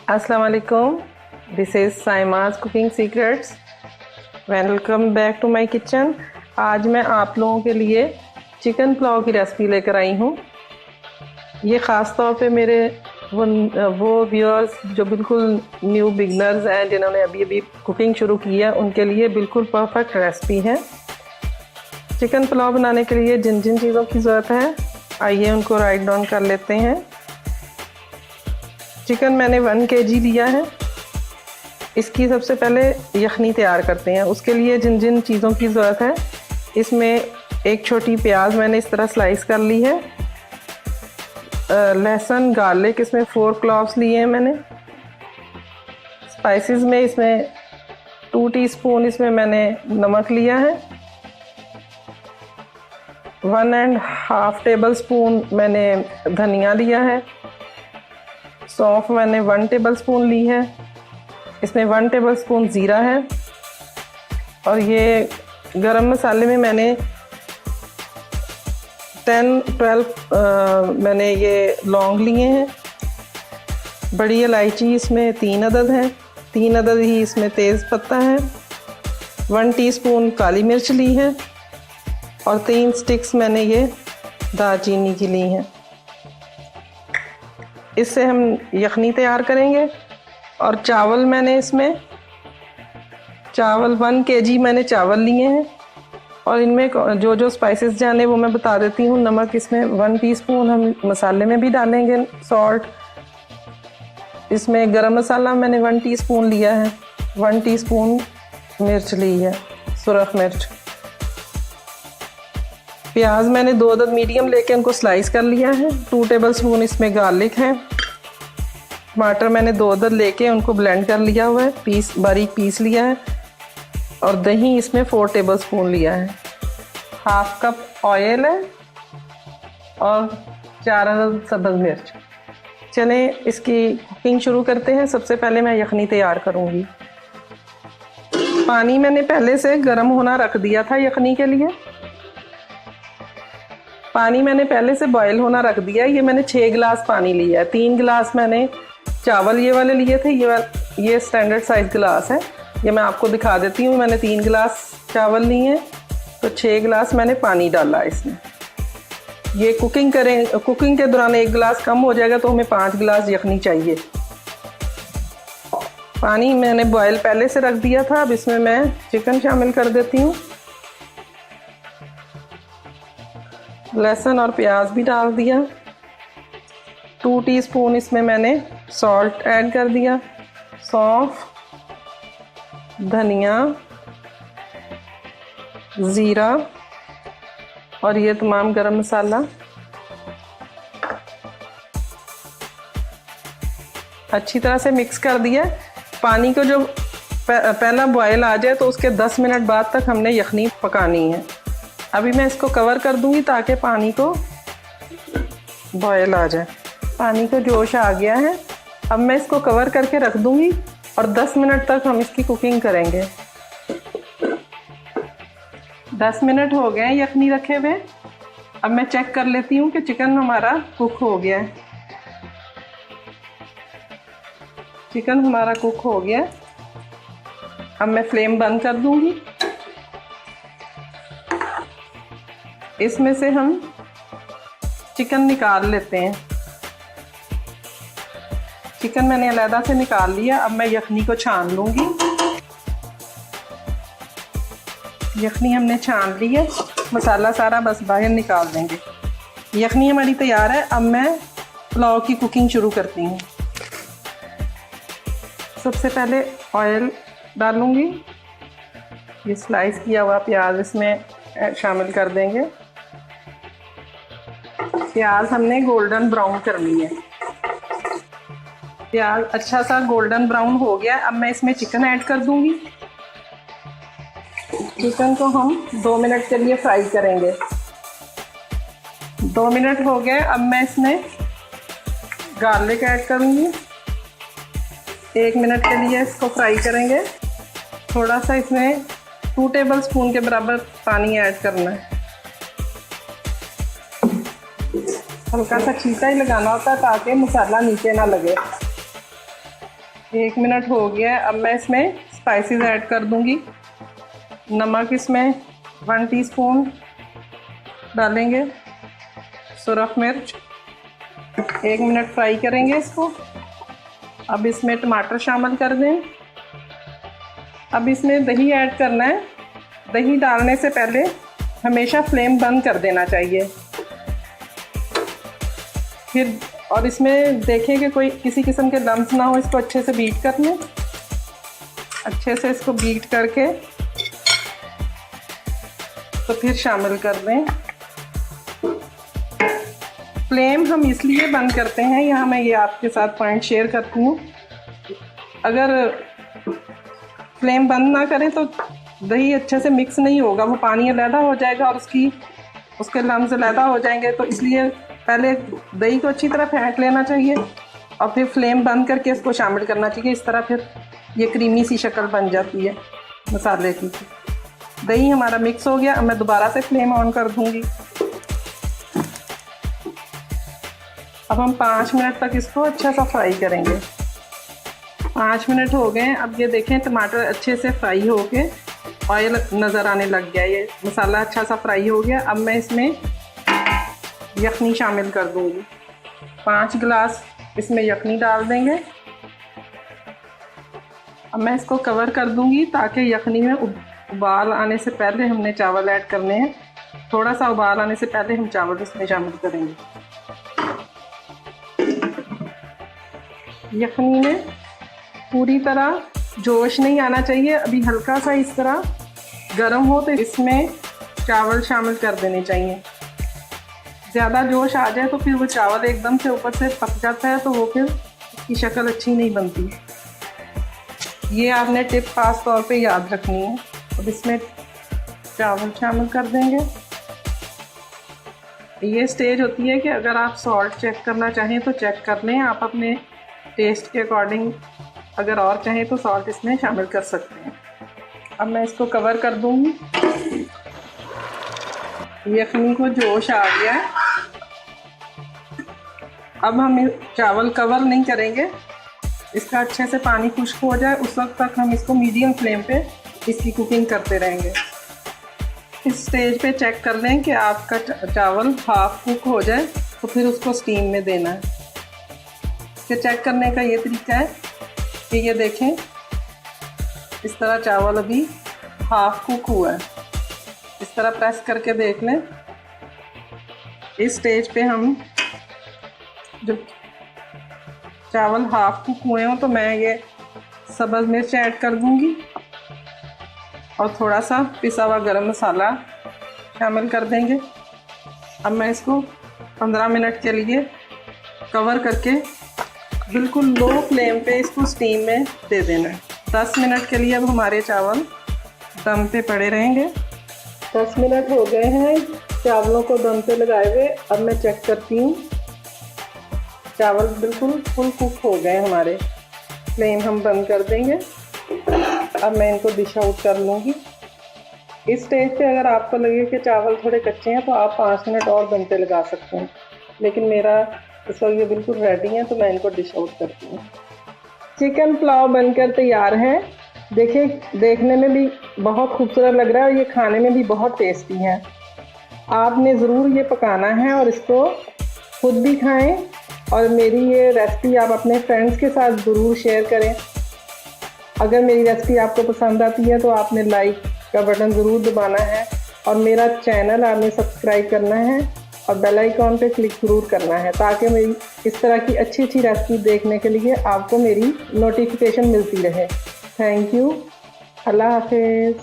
अस्सलाम वालेकुम, this is Saima's cooking secrets. Welcome back to my kitchen. आज मैं आप लोगों के लिए चिकन पुलाव की रेसिपी लेकर आई हूँ। ये ख़ास तौर पे मेरे वो व्यूअर्स जो बिल्कुल न्यू बिगनर्स हैं, जिन्होंने अभी अभी कुकिंग शुरू की है, उनके लिए बिल्कुल परफेक्ट रेसिपी है। चिकन पुलाव बनाने के लिए जिन जिन चीज़ों की ज़रूरत है, आइए उनको राइट डाउन कर लेते हैं। चिकन मैंने 1 kg लिया है। इसकी सबसे पहले यखनी तैयार करते हैं। उसके लिए जिन जिन चीज़ों की ज़रूरत है, इसमें एक छोटी प्याज मैंने इस तरह स्लाइस कर ली है। लहसुन गार्लिक इसमें 4 क्लॉव्स लिए हैं मैंने। स्पाइसेस में इसमें 2 टीस्पून इसमें मैंने नमक लिया है। 1.5 टेबलस्पून मैंने धनिया लिया है। सौंफ मैंने 1 टेबलस्पून ली है। इसमें 1 टेबलस्पून ज़ीरा है। और ये गरम मसाले में मैंने 10-12 मैंने ये लौंग लिए हैं। बड़ी इलायची इसमें 3 अदद हैं। 3 अदद ही इसमें तेज़ पत्ता है। 1 टीस्पून काली मिर्च ली है और 3 स्टिक्स मैंने ये दालचीनी की ली हैं। इससे हम यखनी तैयार करेंगे। और चावल मैंने इसमें 1 kg मैंने चावल लिए हैं। और इनमें जो जो स्पाइसेस जाने वो मैं बता देती हूँ। नमक इसमें 1 टीस्पून हम मसाले में भी डालेंगे, सॉल्ट। इसमें गरम मसाला मैंने 1 टीस्पून लिया है। 1 टीस्पून मिर्च ली है, सुरख मिर्च। प्याज मैंने 2 अदद मीडियम लेके उनको स्लाइस कर लिया है। 2 टेबलस्पून इसमें गार्लिक है। टमाटर मैंने 2 अदद लेके उनको ब्लेंड कर लिया हुआ है, बारीक पीस लिया है। और दही इसमें 4 टेबलस्पून लिया है। 1/2 कप ऑयल है और 4 अदद सब्ज़ मिर्च। चलें इसकी कुकिंग शुरू करते हैं। सबसे पहले मैं यखनी तैयार करूँगी। पानी मैंने पहले से गर्म होना रख दिया था यखनी के लिए। पानी मैंने पहले से बॉयल होना रख दिया है। ये मैंने 6 गिलास पानी लिया है। 3 गिलास मैंने चावल ये वाले लिए थे। ये स्टैंडर्ड साइज गिलास है। ये मैं आपको दिखा देती हूँ। मैंने 3 गिलास चावल लिए हैं तो 6 गिलास मैंने पानी डाला इसमें। ये कुकिंग के दौरान 1 गिलास कम हो जाएगा तो हमें 5 गिलास यखनी चाहिए। पानी मैंने बॉयल पहले से रख दिया था। अब इसमें मैं चिकन शामिल कर देती हूँ। लहसुन और प्याज भी डाल दिया। 2 टीस्पून इसमें मैंने सॉल्ट ऐड कर दिया। सौंफ, धनिया, ज़ीरा और ये तमाम गरम मसाला अच्छी तरह से मिक्स कर दिया। पानी को जो पहला बॉयल आ जाए तो उसके 10 मिनट बाद तक हमने यखनी पकानी है। अभी मैं इसको कवर कर दूंगी ताकि पानी को बॉयल आ जाए। पानी को जोश आ गया है। अब मैं इसको कवर करके रख दूंगी और 10 मिनट तक हम इसकी कुकिंग करेंगे। 10 मिनट हो गए हैं यखनी रखे हुए। अब मैं चेक कर लेती हूँ कि चिकन हमारा कुक हो गया है। चिकन हमारा कुक हो गया है। अब मैं फ्लेम बंद कर दूंगी। इसमें से हम चिकन निकाल लेते हैं। चिकन मैंने अलग से निकाल लिया। अब मैं यखनी को छान लूँगी। यखनी हमने छान ली है। मसाला सारा बस बाहर निकाल देंगे। यखनी हमारी तैयार है। अब मैं पुलाव की कुकिंग शुरू करती हूँ। सबसे पहले ऑयल डालूँगी। ये स्लाइस किया हुआ प्याज इसमें शामिल कर देंगे। प्याज हमने गोल्डन ब्राउन करनी है। प्याज अच्छा सा गोल्डन ब्राउन हो गया। अब मैं इसमें चिकन ऐड कर दूंगी। चिकन को हम 2 मिनट के लिए फ्राई करेंगे। 2 मिनट हो गए। अब मैं इसमें गार्लिक ऐड करूंगी। 1 मिनट के लिए इसको फ्राई करेंगे। थोड़ा सा इसमें 2 टेबलस्पून के बराबर पानी ऐड करना है। हल्का सा छींटा ही लगाना होता है ताकि मसाला नीचे ना लगे। 1 मिनट हो गया है। अब मैं इसमें स्पाइसेस ऐड कर दूंगी। नमक इसमें 1 टीस्पून डालेंगे, सुरख मिर्च, 1 मिनट फ्राई करेंगे इसको। अब इसमें टमाटर शामिल कर दें। अब इसमें दही ऐड करना है। दही डालने से पहले हमेशा फ्लेम बंद कर देना चाहिए। फिर और इसमें देखें कि कोई किसी किस्म के लम्स ना हो। इसको अच्छे से बीट कर लें। अच्छे से इसको बीट करके तो फिर शामिल कर दें। फ्लेम हम इसलिए बंद करते हैं, यहाँ मैं ये आपके साथ पॉइंट शेयर करती हूँ। अगर फ्लेम बंद ना करें तो दही अच्छे से मिक्स नहीं होगा, वो पानी अलहदा हो जाएगा और उसके लम्स अलहदा हो जाएंगे। तो इसलिए पहले दही को अच्छी तरह फेंट लेना चाहिए और फिर फ्लेम बंद करके इसको शामिल करना चाहिए। इस तरह फिर ये क्रीमी सी शक्ल बन जाती है मसाले की। दही हमारा मिक्स हो गया। अब मैं दोबारा से फ्लेम ऑन कर दूंगी। अब हम 5 मिनट तक इसको अच्छा सा फ्राई करेंगे। 5 मिनट हो गए। अब ये देखें टमाटर अच्छे से फ्राई हो के ऑयल नज़र आने लग गया। ये मसाला अच्छा सा फ्राई हो गया। अब मैं इसमें यखनी शामिल कर दूंगी। 5 गिलास इसमें यखनी डाल देंगे। अब मैं इसको कवर कर दूंगी ताकि यखनी में उबाल आने से पहले हमने चावल ऐड करने हैं। थोड़ा सा उबाल आने से पहले हम चावल इसमें शामिल करेंगे। यखनी में पूरी तरह जोश नहीं आना चाहिए। अभी हल्का सा इस तरह गर्म हो तो इसमें चावल शामिल कर देने चाहिए। ज़्यादा जोश आ जाए तो फिर वो चावल एकदम से ऊपर से पक जाता है, तो वो फिर उसकी शक्ल अच्छी नहीं बनती। ये आपने टिप खास तौर पे याद रखनी है। अब इसमें चावल शामिल कर देंगे। ये स्टेज होती है कि अगर आप सॉल्ट चेक करना चाहें तो चेक कर लें। आप अपने टेस्ट के अकॉर्डिंग अगर और चाहें तो सॉल्ट इसमें शामिल कर सकते हैं। अब मैं इसको कवर कर दूंगी। यखनी को जोश आ गया है। अब हम चावल कवर नहीं करेंगे। इसका अच्छे से पानी खुश्क हो जाए उस वक्त तक हम इसको मीडियम फ्लेम पे इसकी कुकिंग करते रहेंगे। इस स्टेज पे चेक कर लें कि आपका चावल हाफ कुक हो जाए तो फिर उसको स्टीम में देना है। फिर चेक करने का ये तरीका है कि ये देखें इस तरह चावल अभी हाफ कुक हुआ है। इस तरह प्रेस करके देख लें। इस स्टेज पे हम जब चावल हाफ कुक हुए हों तो मैं ये सब्ज़ मिर्च ऐड कर दूंगी और थोड़ा सा पिसा हुआ गरम मसाला शामिल कर देंगे। अब मैं इसको 15 मिनट के लिए कवर करके बिल्कुल लो फ्लेम पे इसको स्टीम में दे देना है। 10 मिनट के लिए अब हमारे चावल दम पे पड़े रहेंगे। 10 मिनट हो गए हैं चावलों को दम पे लगाए हुए। अब मैं चेक करती हूँ। चावल बिल्कुल फुल कुक हो गए हमारे। फ्लेम हम बंद कर देंगे। अब मैं इनको डिश आउट कर लूँगी। इस स्टेज पे अगर आपको लगे कि चावल थोड़े कच्चे हैं तो आप 5 मिनट और दम पे लगा सकते हैं, लेकिन मेरा इस वक्त ये बिल्कुल रेडी है तो मैं इनको डिश आउट करती हूँ। चिकन पुलाव बनकर तैयार है। देखिए देखने में भी बहुत खूबसूरत लग रहा है और ये खाने में भी बहुत टेस्टी है। आपने ज़रूर ये पकाना है और इसको खुद भी खाएं और मेरी ये रेसिपी आप अपने फ्रेंड्स के साथ ज़रूर शेयर करें। अगर मेरी रेसिपी आपको पसंद आती है तो आपने लाइक का बटन ज़रूर दबाना है और मेरा चैनल आपने सब्सक्राइब करना है और बेल आइकॉन पे क्लिक ज़रूर करना है ताकि मेरी इस तरह की अच्छी अच्छी रेसिपी देखने के लिए आपको मेरी नोटिफिकेशन मिलती रहे। Thank you. अल्लाह हाफिज़।